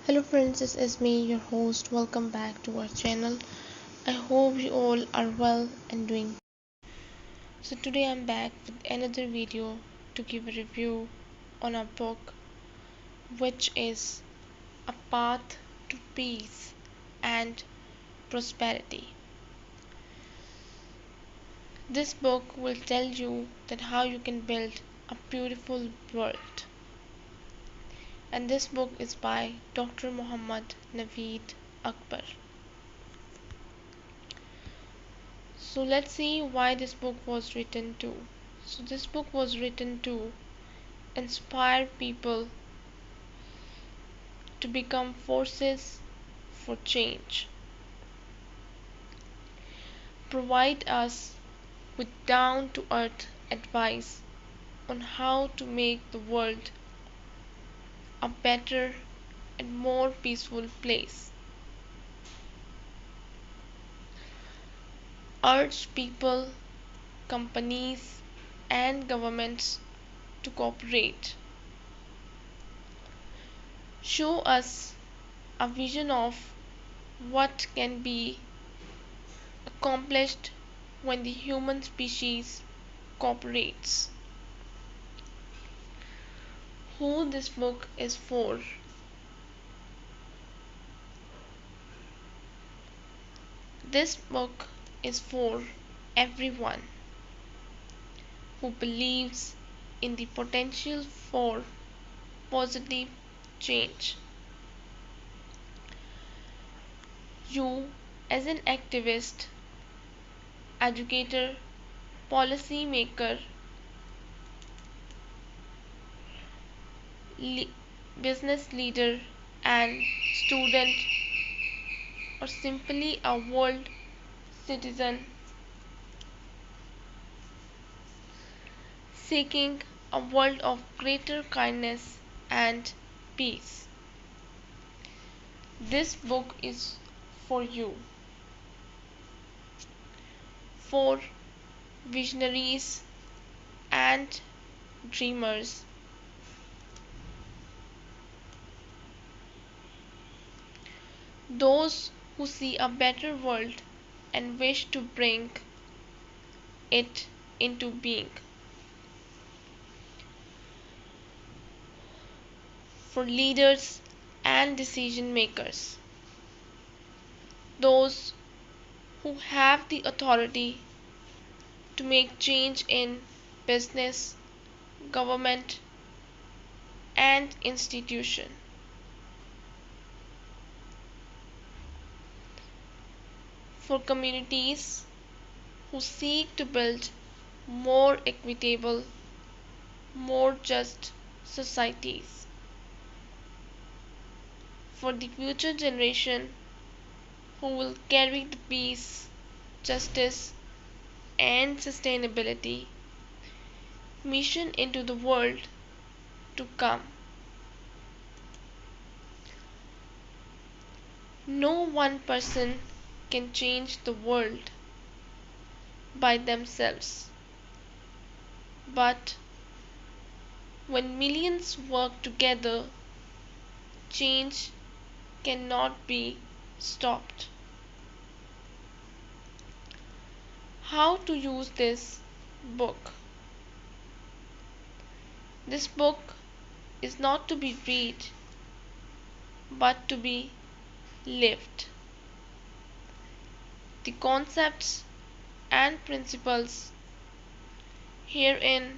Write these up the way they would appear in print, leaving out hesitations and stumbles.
Hello friends, this is me, your host. Welcome back to our channel. I hope you all are well and doing. So today I'm back with another video to give a review on a book which is A Path to Peace and Prosperity. This book will tell you that how you can build a beautiful world. And this book is by Dr. Muhammad Naveed Akbar. So let's see why this book was written to. So this book was written to inspire people to become forces for change, provide us with down to earth advice on how to make the world a better and more peaceful place, urge people, companies, and governments to cooperate, show us a vision of what can be accomplished when the human species cooperates. Who this book is for? This book is for everyone who believes in the potential for positive change. You, as an activist, educator, policymaker, business leader, and student, or simply a world citizen seeking a world of greater kindness and peace. This book is for you, for visionaries and dreamers, those who see a better world and wish to bring it into being, for leaders and decision makers, those who have the authority to make change in business, government, and institution, for communities who seek to build more equitable, more just societies, for the future generation who will carry the peace, justice, and sustainability mission into the world to come. No one person can change the world by themselves, but when millions work together, change cannot be stopped. How to use this book? This book is not to be read but to be lived. The concepts and principles herein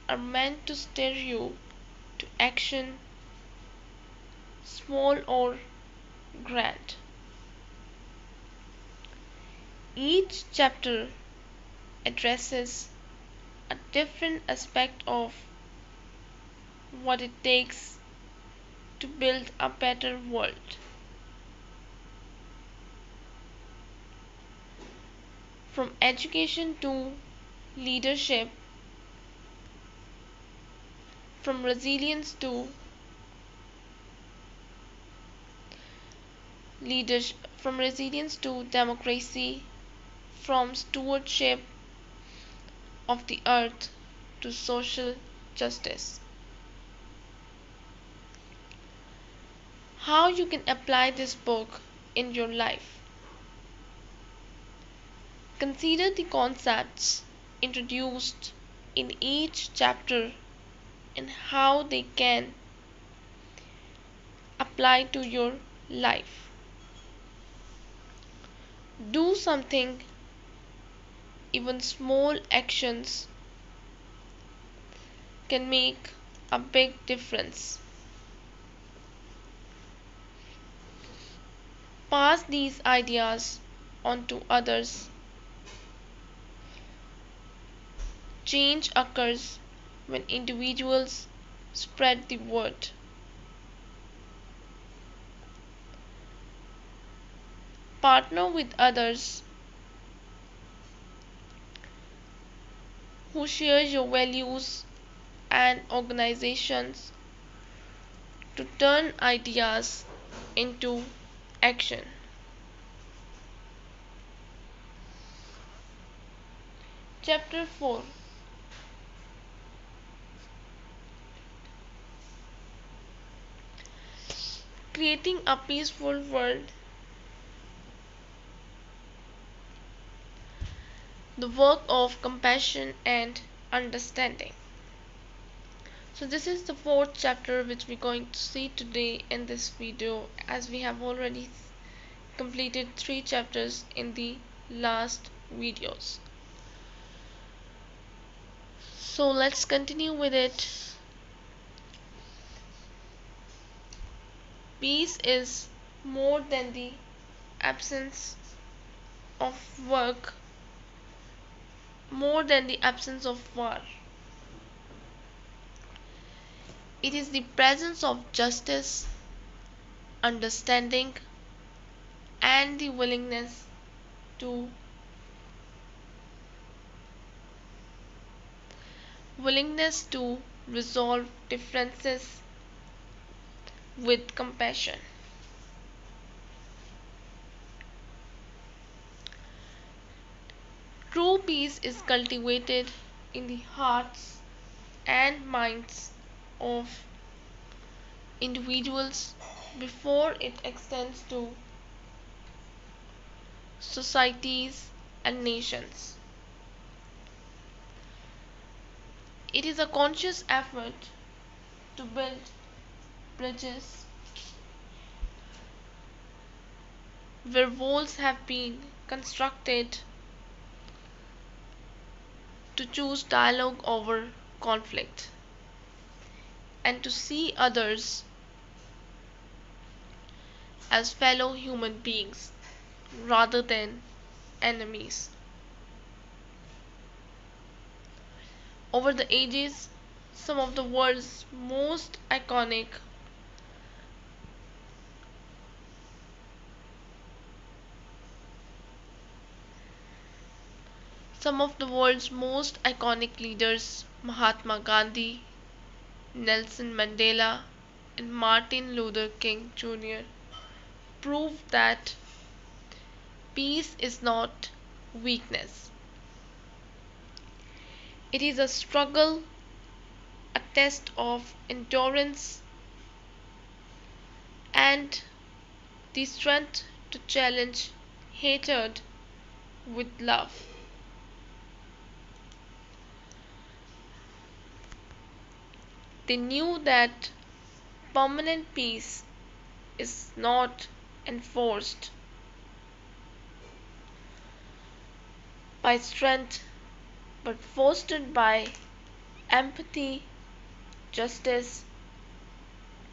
are meant to stir you to action, small or grand. Each chapter addresses a different aspect of what it takes to build a better world. From education to leadership, from resilience to democracy, from stewardship of the earth to social justice. how you can apply this book in your life. Consider the concepts introduced in each chapter and how they can apply to your life. Do something, even small actions can make a big difference. Pass these ideas on to others. Change occurs when individuals spread the word. Partner with others who share your values and organizations to turn ideas into action. Chapter 4. Creating a peaceful world. The work of compassion and understanding. So this is the fourth chapter which we're going to see today in this video, as we have already completed 3 chapters in the last videos. So let's continue with it. Peace is more than the absence of work, more than the absence of war. It is the presence of justice, understanding, and the to willingness to resolve differences with compassion. True peace is cultivated in the hearts and minds of individuals before it extends to societies and nations. It is a conscious effort to build bridges where walls have been constructed, to choose dialogue over conflict, and to see others as fellow human beings rather than enemies. Over the ages, some of the world's most iconic leaders, Mahatma Gandhi, Nelson Mandela, and Martin Luther King Jr., proved that peace is not weakness. It is a struggle, a test of endurance, and the strength to challenge hatred with love. They knew that permanent peace is not enforced by strength but fostered by empathy, justice,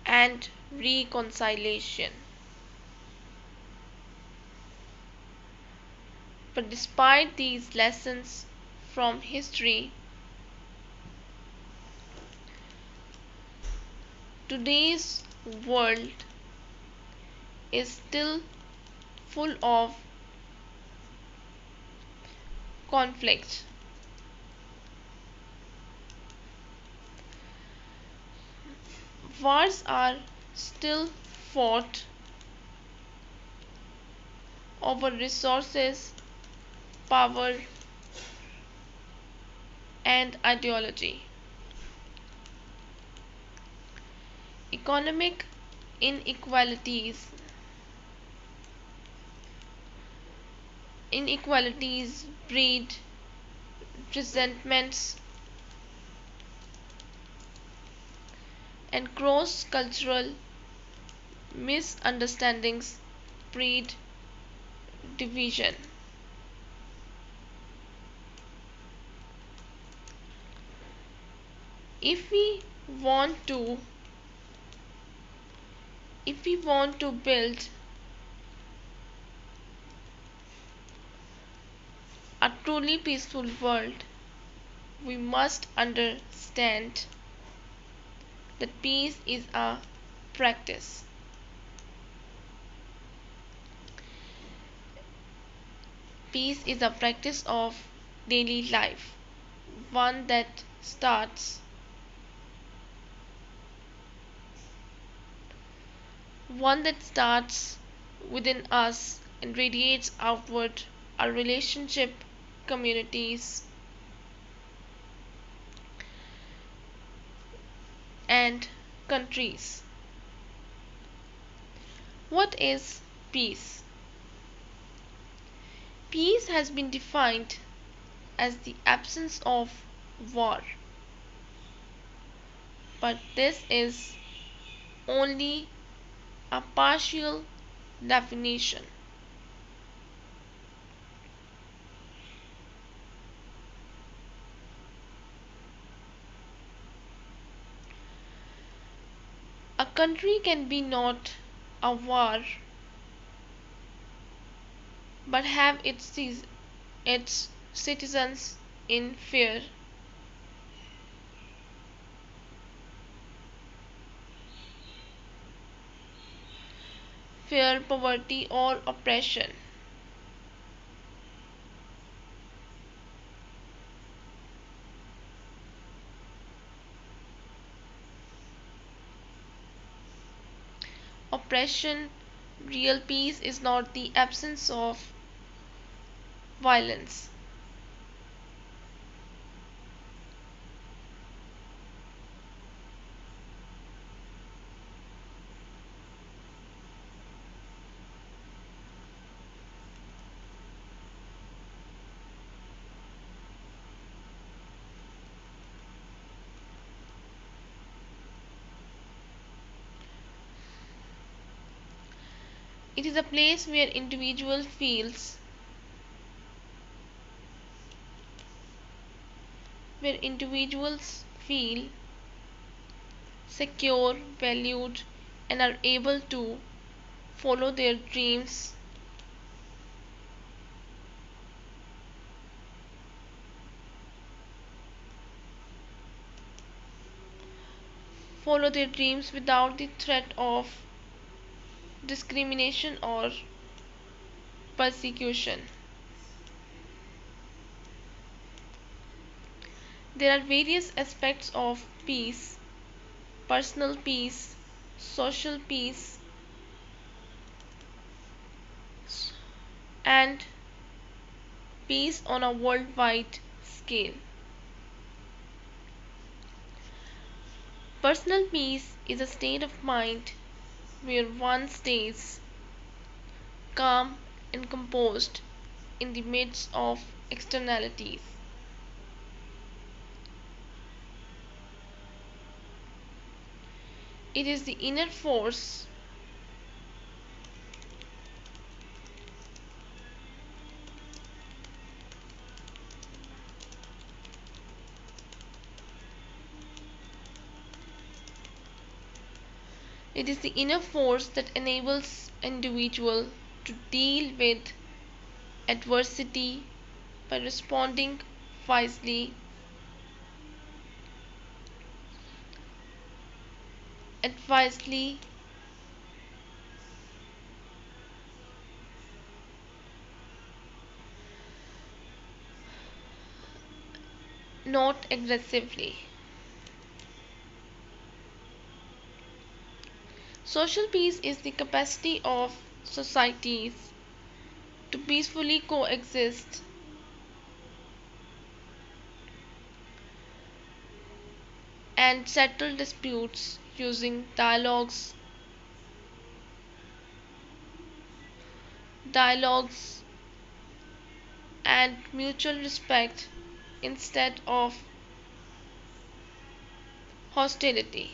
and reconciliation. But despite these lessons from history, today's world is still full of conflict. Wars are still fought over resources, power, and ideology. Economic Inequalities. Inequalities breed resentments, and cross-cultural misunderstandings breed division. If we want to if we want to build a truly peaceful world, we must understand that peace is a practice. Peace is a practice of daily life, one that starts one that starts within us and radiates outward. Our relationship, communities, and countries. What is peace? Peace has been defined as the absence of war, but this is only a partial definition. A country can be not a war but have its citizens in fear, poverty, or oppression. Oppression, real peace is not the absence of violence. It is a place where individuals feel secure, valued, and are able to follow their dreams, without the threat of discrimination or persecution. There are various aspects of peace: personal peace, social peace, and peace on a worldwide scale. Personal peace is a state of mind where one stays calm and composed in the midst of externalities. It is the inner force that enables individual to deal with adversity by responding wisely, advisely, not aggressively. Social peace is the capacity of societies to peacefully coexist and settle disputes using dialogues, dialogues, and mutual respect instead of hostility.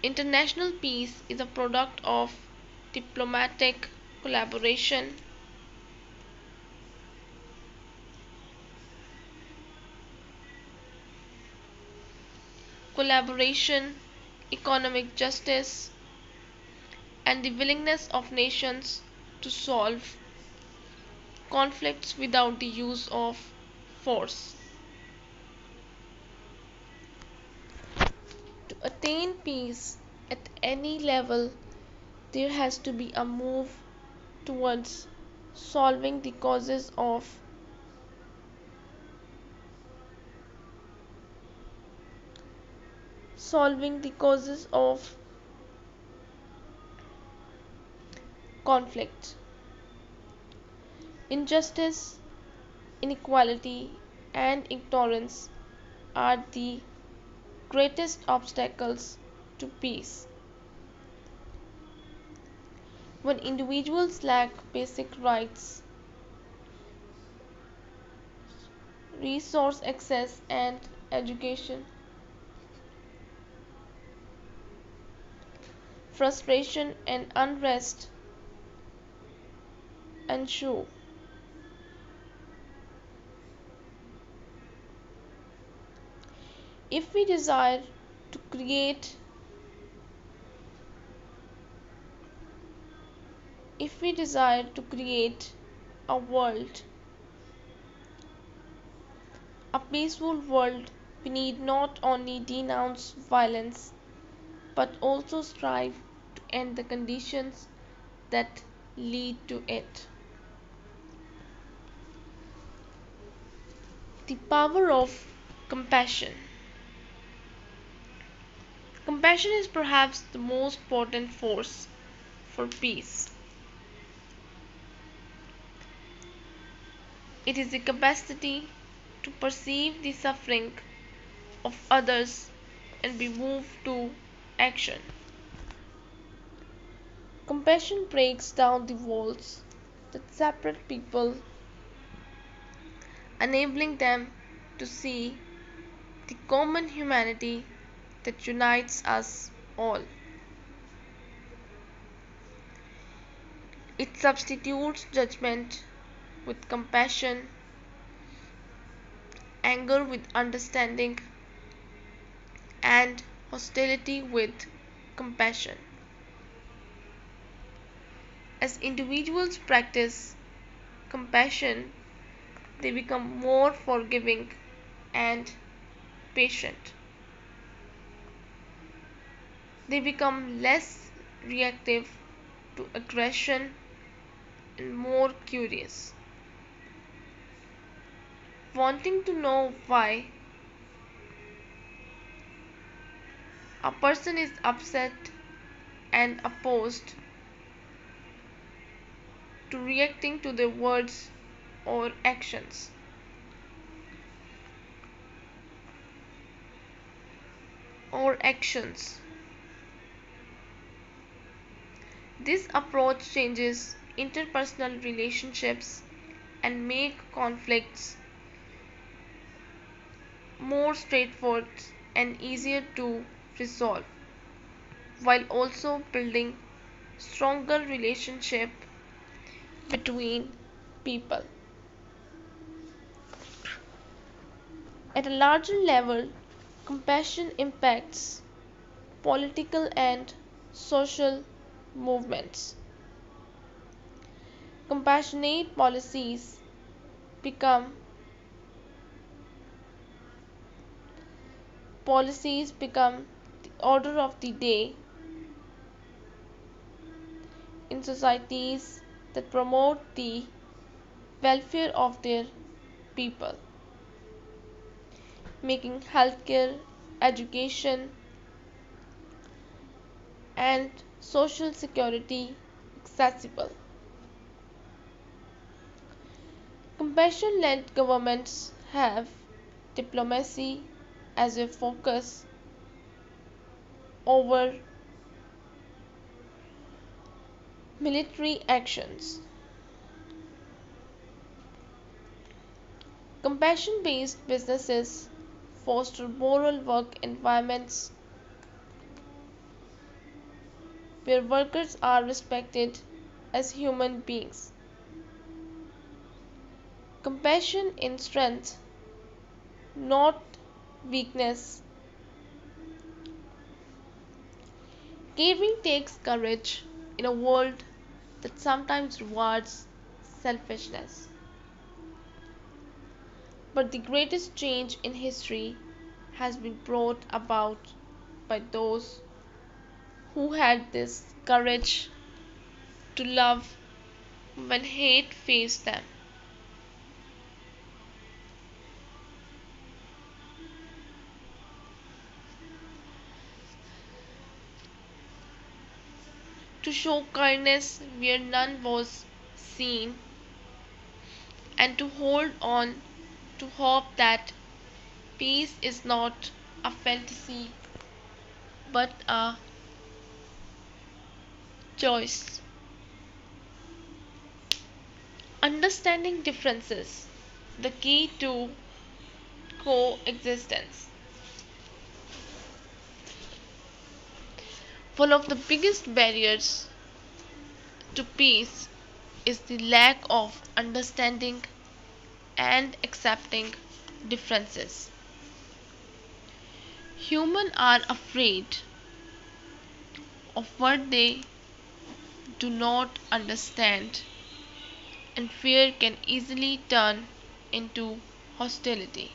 International peace is a product of diplomatic collaboration, economic justice, and the willingness of nations to solve conflicts without the use of force. To attain peace at any level, there has to be a move towards solving the causes of solving the causes of conflict. Injustice, inequality, and ignorance are the greatest obstacles to peace. When individuals lack basic rights, resource access, and education, frustration and unrest ensue. If we desire to create if we desire to create a world, a peaceful world, we need not only denounce violence but also strive to end the conditions that lead to it. The power of compassion. Compassion is perhaps the most potent force for peace. It is the capacity to perceive the suffering of others and be moved to action. Compassion breaks down the walls that separate people, enabling them to see the common humanity that unites us all. It substitutes judgment with compassion, anger with understanding, and hostility with compassion. As individuals practice compassion, they become more forgiving and patient. They become less reactive to aggression and more curious, wanting to know why a person is upset and opposed to reacting to their words or actions. Or actions. This approach changes interpersonal relationships and make conflicts more straightforward and easier to resolve, while also building stronger relationship between people. At a larger level, compassion impacts political and social movements. Compassionate become become the order of the day in societies that promote the welfare of their people, making healthcare, education, and social security accessible. Compassion led governments have diplomacy as a focus over Military actions. Compassion based businesses foster moral work environments where workers are respected as human beings. Compassion in strength, not weakness. Caring takes courage in a world that sometimes rewards selfishness. But the greatest change in history has been brought about by those who had this courage to love when hate faced them. To show kindness where none was seen, and to hold on to hope that peace is not a fantasy but a choice. Understanding differences, the key to coexistence. One of the biggest barriers to peace is the lack of understanding and accepting differences. Humans are afraid of what they do not understand, and fear can easily turn into hostility.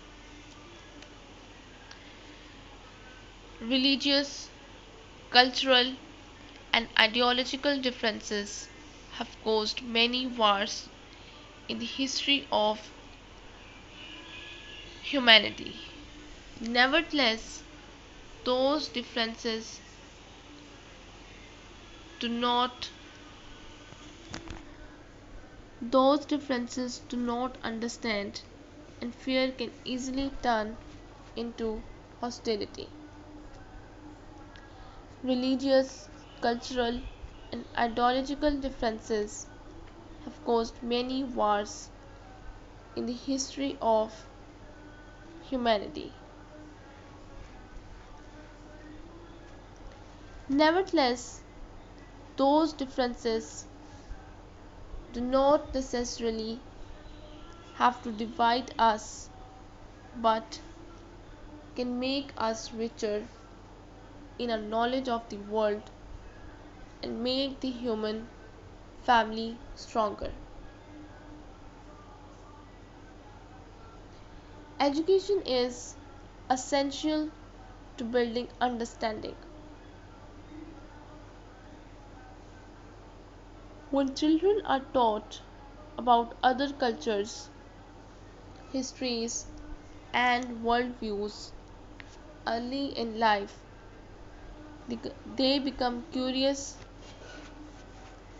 Religious, cultural, and ideological differences have caused many wars in the history of humanity. Nevertheless, those differences do not understand, and fear can easily turn into hostility. Religious, cultural, and ideological differences have caused many wars in the history of humanity. Nevertheless, those differences do not necessarily have to divide us, but can make us richer in our knowledge of the world and make the human family stronger. Education is essential to building understanding. When children are taught about other cultures, histories, and worldviews early in life, they become curious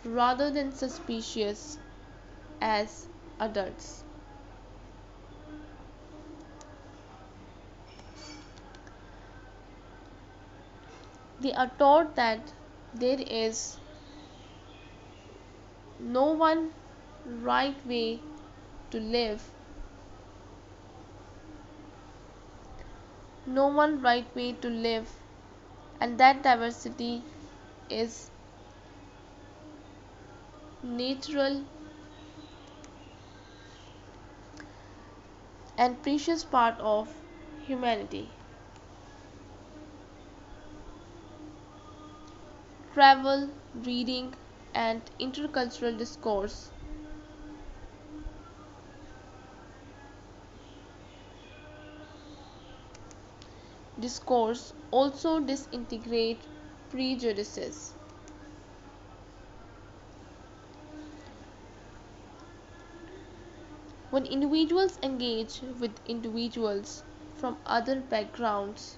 rather than suspicious as adults. They are taught that there is no one right way to live, no one right way to live, and that diversity is natural and precious part of humanity. Travel, reading, and intercultural discourse also disintegrate prejudices. When individuals engage with individuals from other backgrounds,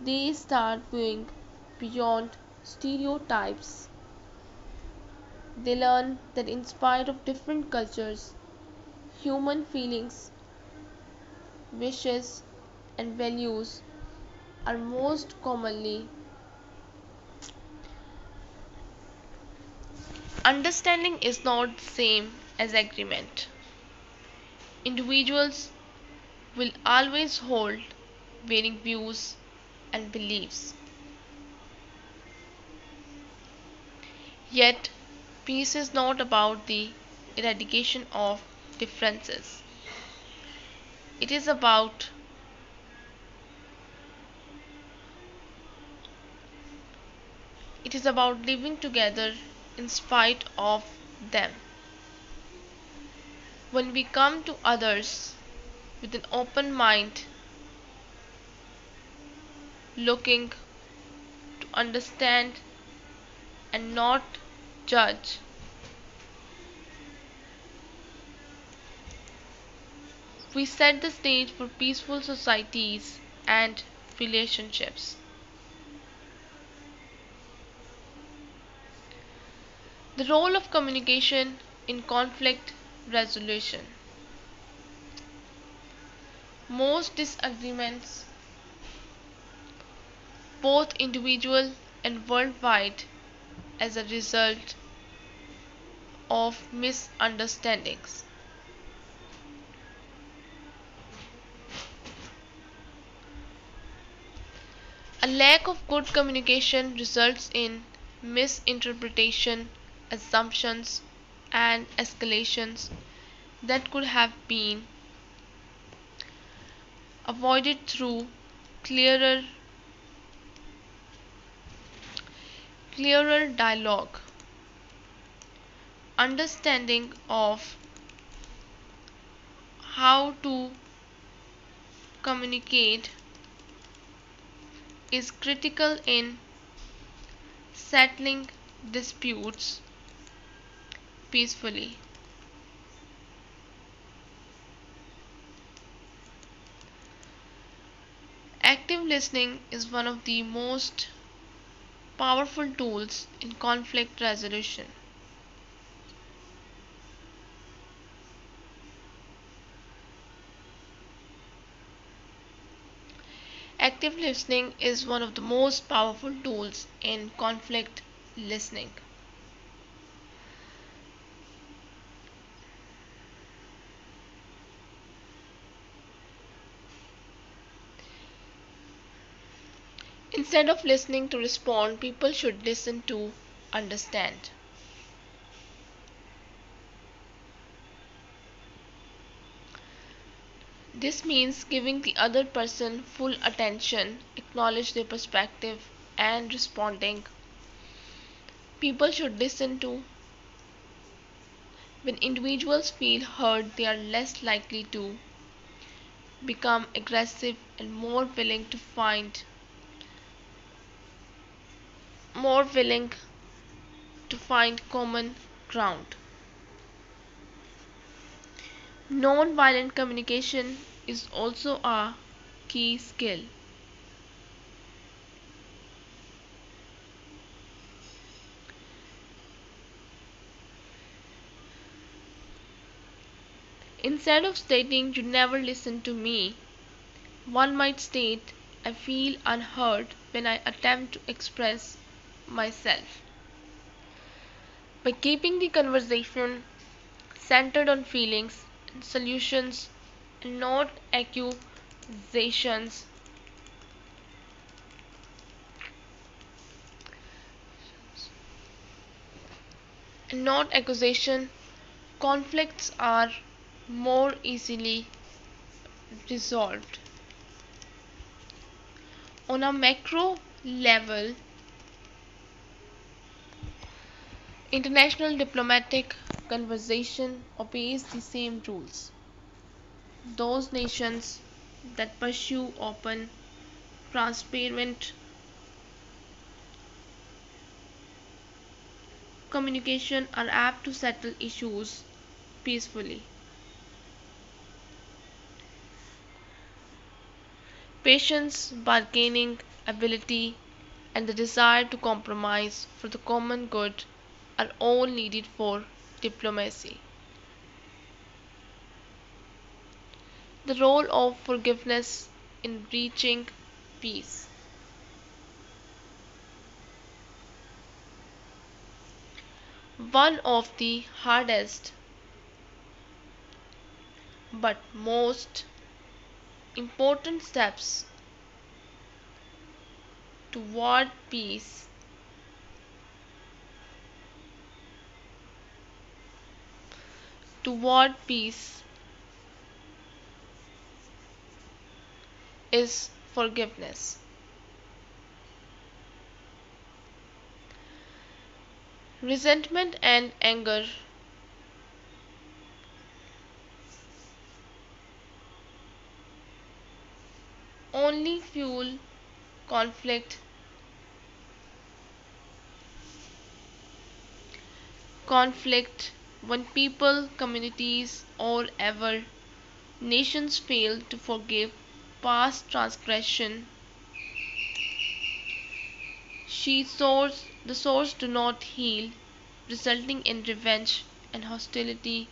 they start viewing beyond stereotypes. They learn that in spite of different cultures, human feelings, wishes, and values are most commonly Understanding is not the same as agreement. Individuals will always hold varying views and beliefs. Yet, peace is not about the eradication of differences. It is about living together in spite of them. When we come to others with an open mind, looking to understand and not judge, we set the stage for peaceful societies and relationships. The role of communication in conflict resolution. Most disagreements, both individual and worldwide, as a result of misunderstandings. A lack of good communication results in misinterpretation, assumptions, and escalations that could have been avoided through clearer clearer dialogue. Understanding of how to communicate is critical in settling disputes peacefully. Active listening is one of the most powerful tools in conflict resolution. Active listening is one of the most powerful tools in conflict listening. Instead of listening to respond, people should listen to understand. This means giving the other person full attention, acknowledge their perspective, and responding. People should listen to. When individuals feel heard, they are less likely to become aggressive and more willing to find common ground. Non-violent communication is also a key skill. Instead of stating you never listen to me, one might state I feel unheard when I attempt to express myself. By keeping the conversation centered on feelings and solutions and accusations, not accusation, conflicts are more easily resolved. On a macro level, international diplomatic conversation obeys the same rules. Those nations that pursue open, transparent communication are apt to settle issues peacefully. Patience, bargaining ability, and the desire to compromise for the common good are all needed for diplomacy. The role of forgiveness in reaching peace. One of the hardest but most important steps toward peace toward peace is forgiveness. Resentment and anger only fuel conflict. Conflict when people, communities, or ever nations fail to forgive past transgression. The source do not heal, resulting in revenge and hostility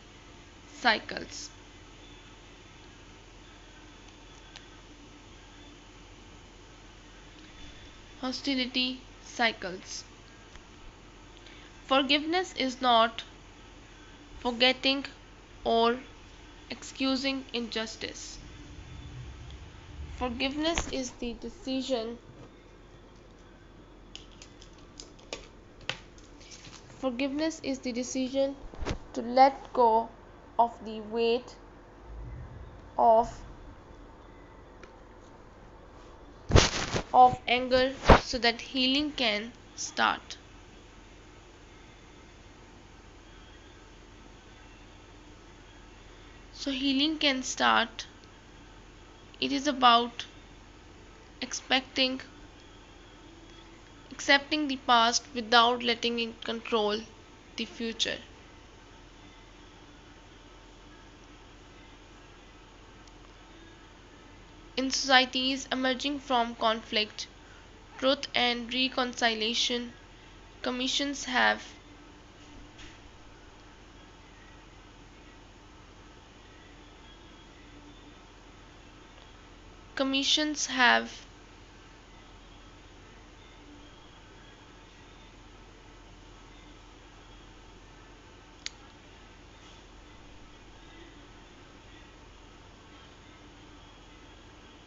cycles. Hostility cycles. Forgiveness is not forgetting or excusing injustice. Forgiveness is the decision Forgiveness is the decision to let go of the weight of anger so that healing can start. So healing can start. It is about expecting accepting the past without letting it control the future. In societies emerging from conflict, truth and reconciliation commissions have commissions have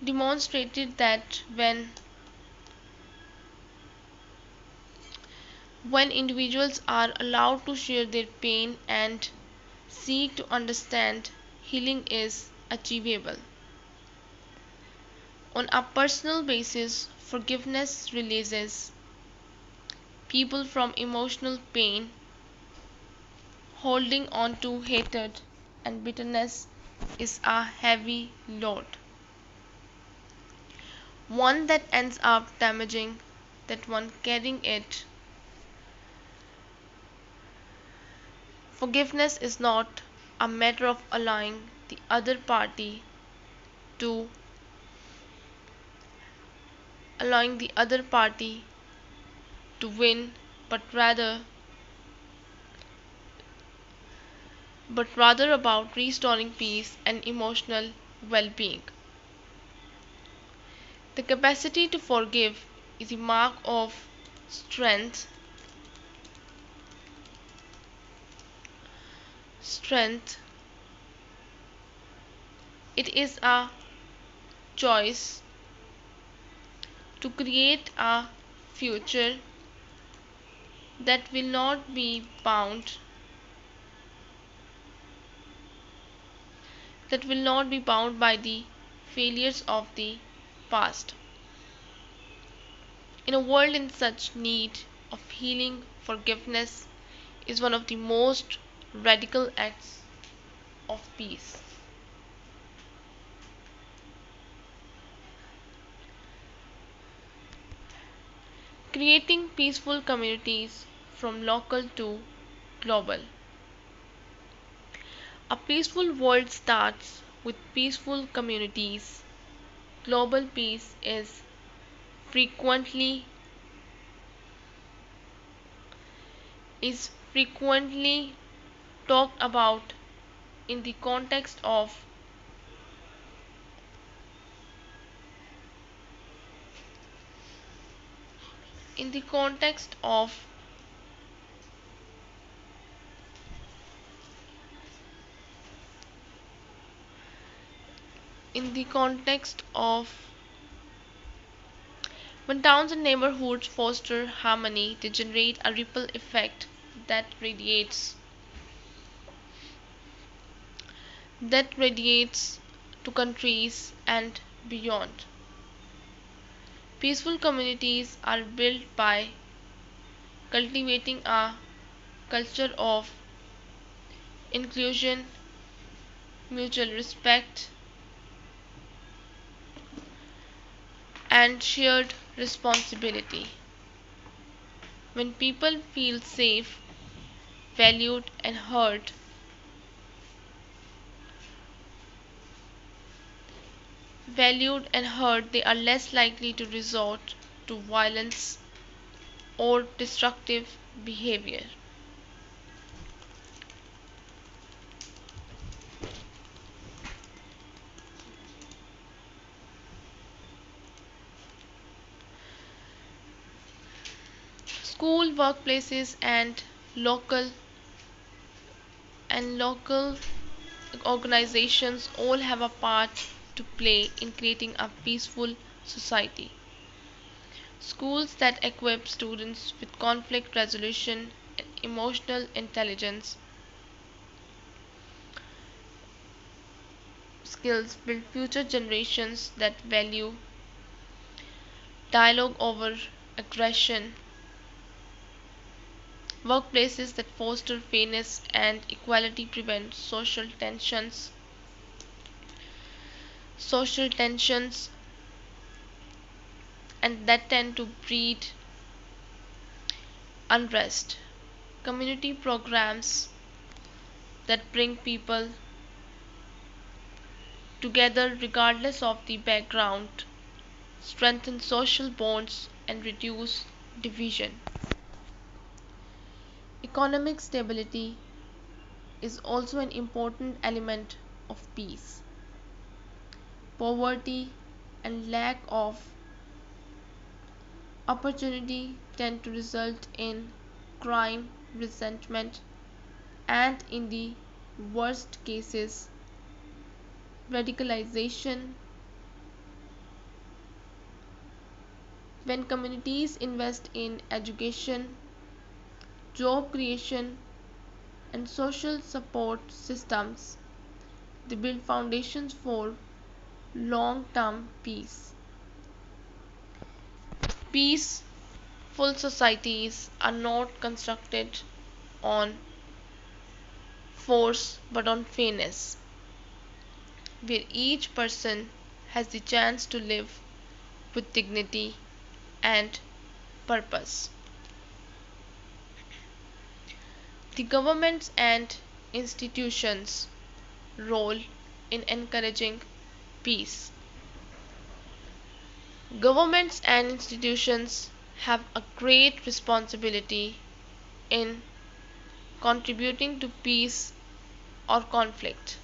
demonstrated that when individuals are allowed to share their pain and seek to understand, healing is achievable. On a personal basis, forgiveness releases people from emotional pain. Holding on to hatred and bitterness is a heavy load, one that ends up damaging that one carrying it. Forgiveness is not a matter of to allowing the other party to win, but rather about restoring peace and emotional well-being. The capacity to forgive is a mark of strength. Strength. It is a choice to create a future that will not be bound by the failures of the past. In a world in such need of healing, forgiveness is one of the most radical acts of peace. Creating peaceful communities from local to global. A peaceful world starts with peaceful communities. Global peace frequently is frequently talked about in the context of in the context of in the context of when towns and neighborhoods foster harmony, they generate a ripple effect that radiates to countries and beyond. Peaceful communities are built by cultivating a culture of inclusion, mutual respect, and shared responsibility. When people feel safe, valued, and heard, they are less likely to resort to violence or destructive behavior. School, workplaces, local organizations all have a part to play in creating a peaceful society. Schools that equip students with conflict resolution and emotional intelligence skills build future generations that value dialogue over aggression. Workplaces that foster fairness and equality prevent social tensions and that tend to breed unrest. Community programs that bring people together regardless of the background strengthen social bonds and reduce division. Economic stability is also an important element of peace. Poverty and lack of opportunity tend to result in crime, resentment, and in the worst cases, radicalization. When communities invest in education, job creation, and social support systems, they build foundations for long term peace. Peaceful societies are not constructed on force but on fairness, where each person has the chance to live with dignity and purpose. The governments and institutions' role in encouraging peace. Governments and institutions have a great responsibility in contributing to peace or conflict.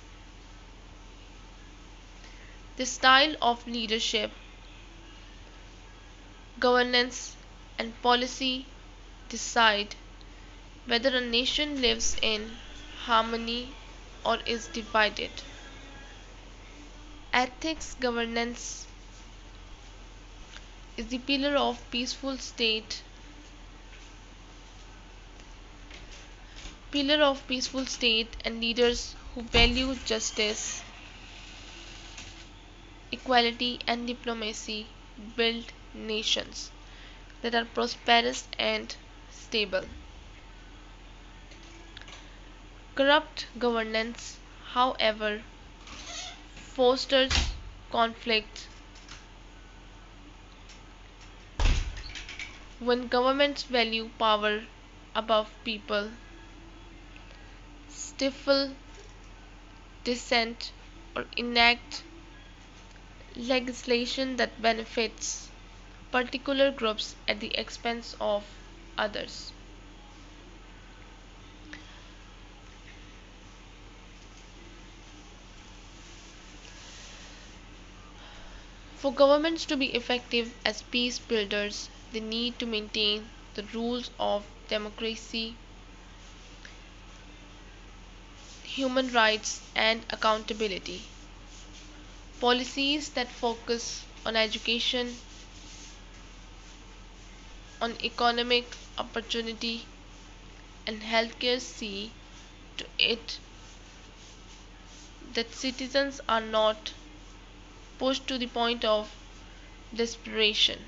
The style of leadership, governance, and policy decide whether a nation lives in harmony or is divided. Ethics governance is the pillar of peaceful state and leaders who value justice, equality and diplomacy build nations that are prosperous and stable. Corrupt governance, however, fosters conflict. When governments value power above people, stifle dissent, or enact legislation that benefits particular groups at the expense of others. For governments to be effective as peace builders, they need to maintain the rules of democracy, human rights, and accountability. Policies that focus on education, on economic opportunity, and healthcare see to it that citizens are not pushed to the point of desperation.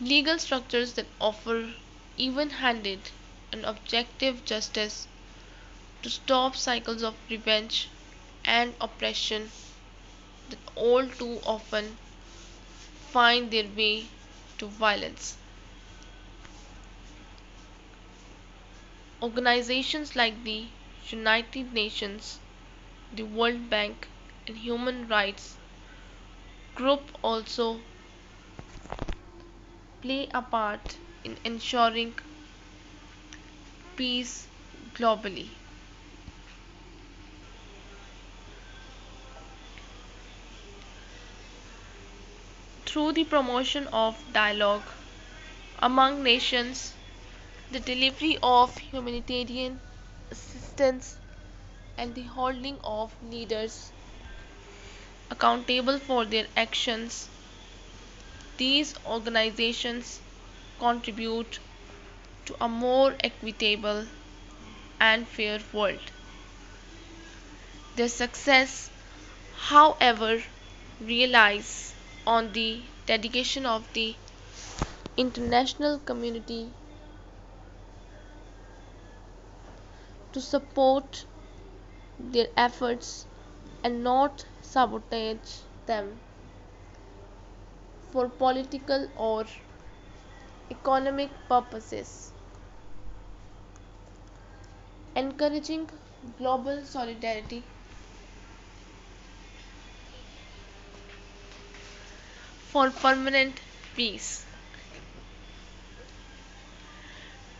Legal structures that offer even handed and objective justice to stop cycles of revenge and oppression that all too often find their way to violence. Organizations like the United Nations, the World Bank, and human rights group also play a part in ensuring peace globally. Through the promotion of dialogue among nations, the delivery of humanitarian assistance, and the holding of leaders accountable for their actions, these organizations contribute to a more equitable and fair world. Their success, however, relies on the dedication of the international community to support their efforts and not sabotage them for political or economic purposes. Encouraging global solidarity for permanent peace.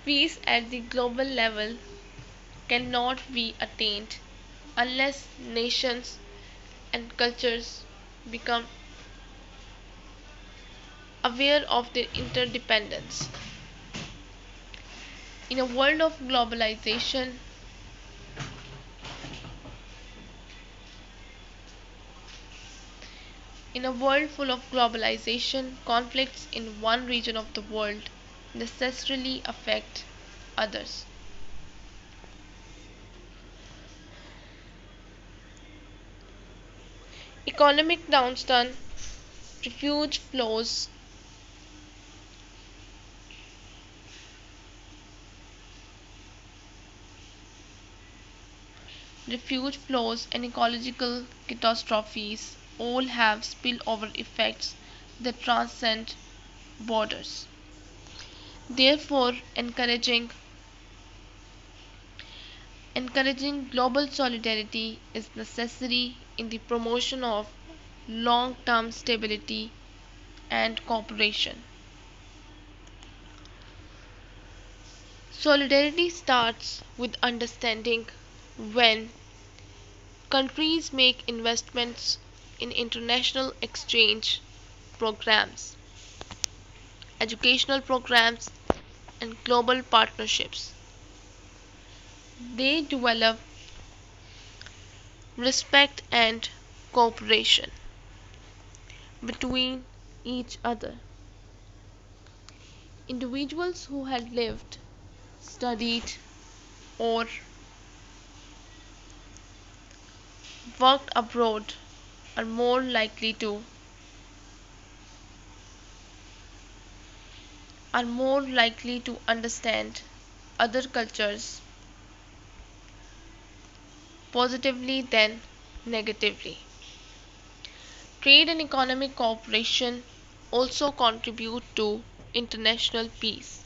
Peace at the global level cannot be attained unless nations and cultures become aware of their interdependence. In a world of globalization, in a world full of globalization, conflicts in one region of the world necessarily affect others. Economic downturn, refuge flows, and ecological catastrophes all have spillover effects that transcend borders. Therefore, encouraging global solidarity is necessary in the promotion of long-term stability and cooperation. Solidarity starts with understanding when countries make investments in international exchange programs, educational programs, and global partnerships. They develop respect and cooperation between each other. Individuals who had lived, studied, or worked abroad are more likely to understand other cultures positively than negatively. Trade and economic cooperation also contribute to international peace.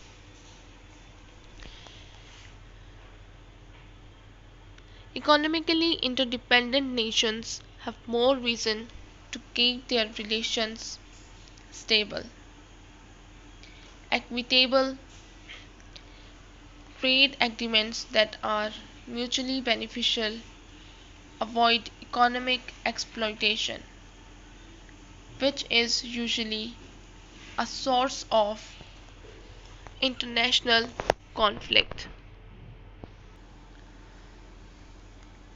Economically interdependent nations have more reason to keep their relations stable. Equitable trade agreements that are mutually beneficial avoid economic exploitation, which is usually a source of international conflict.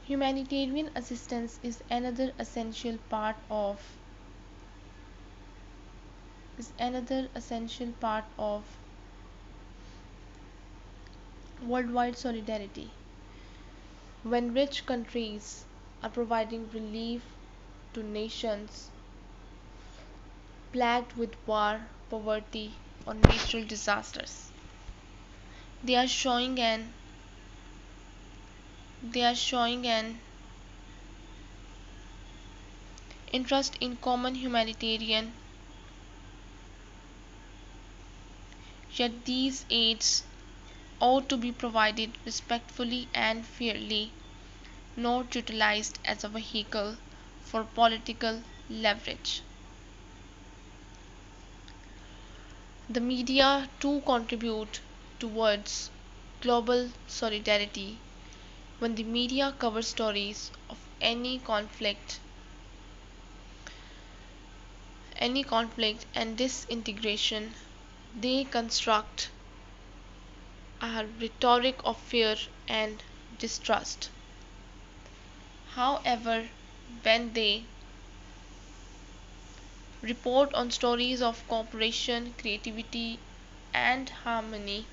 Humanitarian assistance is another essential part of worldwide solidarity. When rich countries are providing relief to nations plagued with war, poverty, or natural disasters, they are showing an interest in common humanitarian. Yet these aids ought to be provided respectfully and fairly, not utilized as a vehicle for political leverage. The media too contribute towards global solidarity. When the media covers stories of any conflict and disintegration, they construct a rhetoric of fear and distrust. However, when they report on stories of cooperation, creativity, and harmony,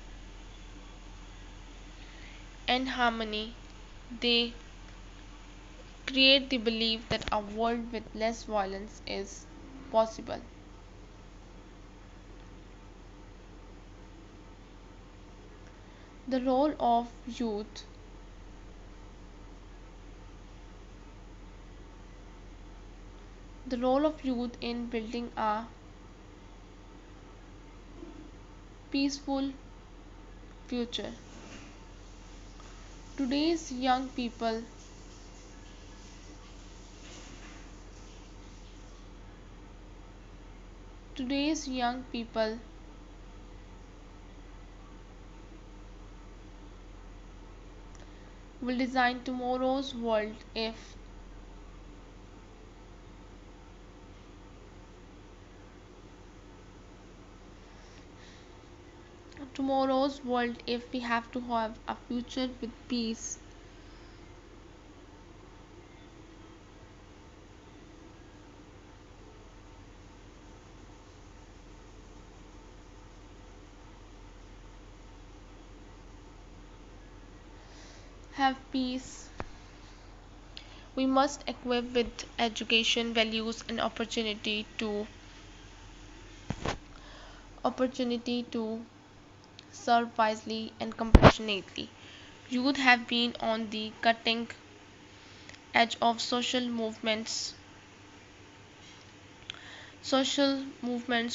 they create the belief that a world with less violence is possible. The role of youth. The role of youth in building a peaceful future. Today's young people today's young people will design tomorrow's world if we have to have a future with peace. Have peace, we must equip with education, values, and opportunity to serve wisely and compassionately. Youth have been on the cutting edge of social movements,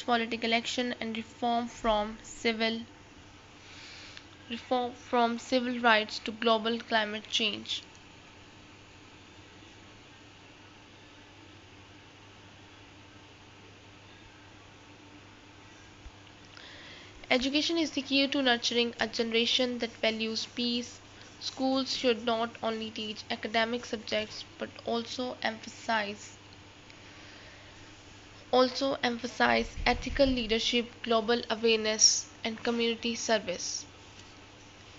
political action, and reform from civil rights to global climate change. Education is the key to nurturing a generation that values peace. Schools should not only teach academic subjects but also emphasize ethical leadership, global awareness, and community service,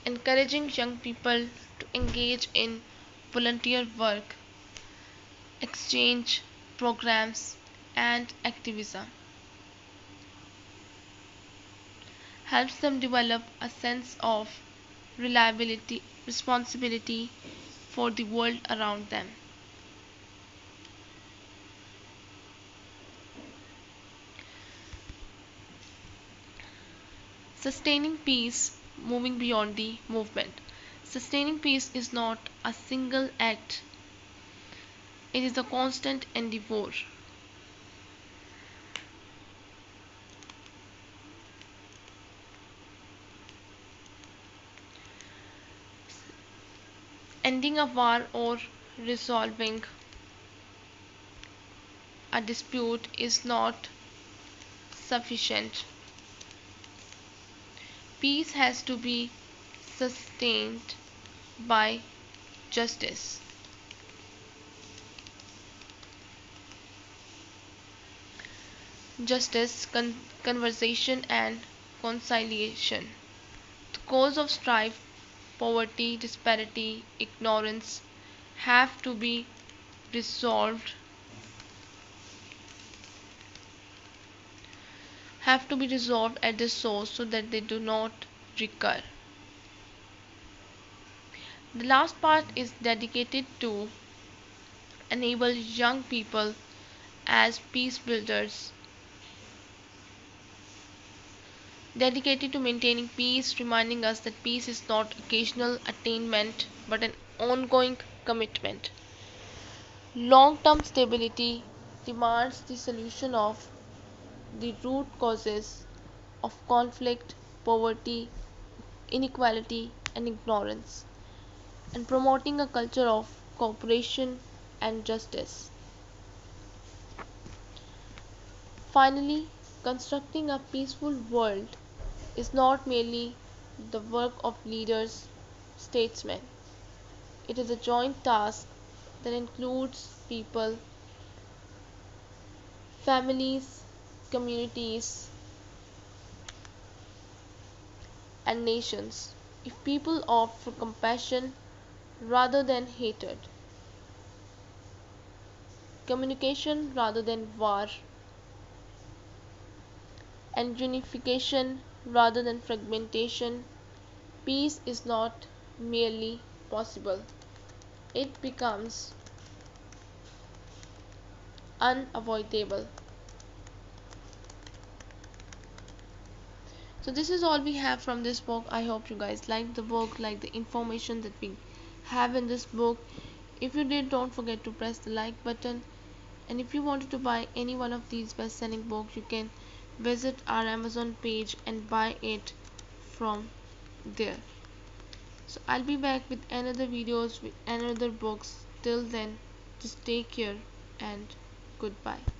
encouraging young people to engage in volunteer work, exchange programs, and activism helps them develop a sense of reliability, responsibility for the world around them. Sustaining peace, moving beyond the movement. Sustaining peace is not a single act, it is a constant endeavor. Ending a war or resolving a dispute is not sufficient. Peace has to be sustained by justice. Conversation, and conciliation. The cause of strife, poverty, disparity, ignorance, have to be resolved at the source so that they do not recur. The last part is dedicated to enable young people as peace builders, dedicated to maintaining peace, reminding us that peace is not occasional attainment but an ongoing commitment. Long-term stability demands the solution of the root causes of conflict, poverty, inequality, and ignorance, and promoting a culture of cooperation and justice. Finally, constructing a peaceful world is not merely the work of leaders, statesmen. It is a joint task that includes people, families, communities, and nations. If people opt for compassion rather than hatred, communication rather than war, and unification rather than fragmentation, peace is not merely possible, it becomes unavoidable. So this is all we have from this book. I hope you guys like the book, like the information that we have in this book. If you did, don't forget to press the like button. And if you wanted to buy any one of these best-selling books, you can visit our Amazon page and buy it from there. So I'll be back with another videos with another books. Till then, just take care and goodbye.